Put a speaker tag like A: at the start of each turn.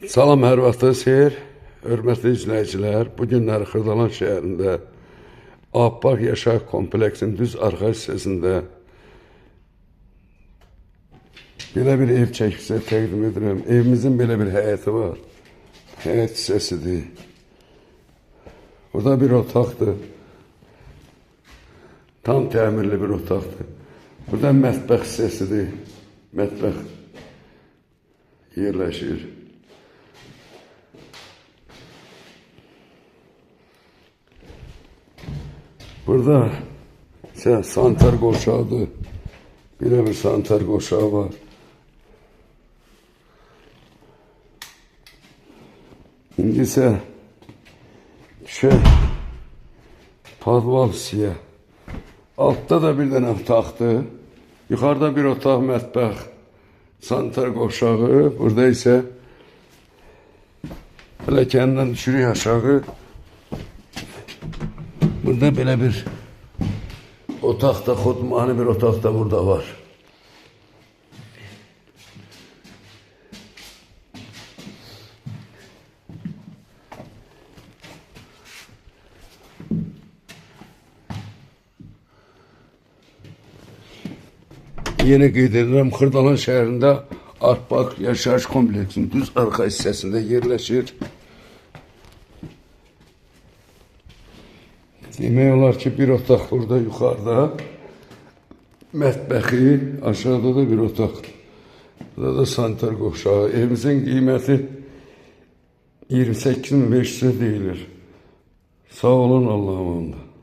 A: Salam, hər vaxtınız xeyir, hörmətli izləyicilər. Bu günləri Xırdalan şəhərində Abbaq Yaşayış kompleksinin düz arxa hissəsində belə bir ev çəkisi təqdim edirəm. Evimizin belə bir həyəti var. Həyət hissəsidir. Burada bir otaqdır. Tam təmirli bir otaqdır. Burada mətbəx hissəsidir. Mətbəx yerləşir. Burada sanitar qoşağıdır. Belə bir sanitar qoşağı var. İndi isə padval hissəyə. Altda da bir dənə otaqdır. Yuxarıda bir otaq, mətbəx, sanitar qoşağı. Burada isə pilləkəndən düşürük aşağı. Burada belə bir otaqda, xodmani bir otaq da burada var. Yeni qeyd edirəm, Xırdalan şəhərində Abbaq Yaşayış kompleksinin düz arxa hissəsində yerləşir. Demək olar ki, bir otaq burada yuxarıda, mətbəxi, aşağıda da bir otaq. Burada da sanitar qoşağı. Evimizin qiyməti 28.500 deyilir. Sağ olun, Allah'a emanet.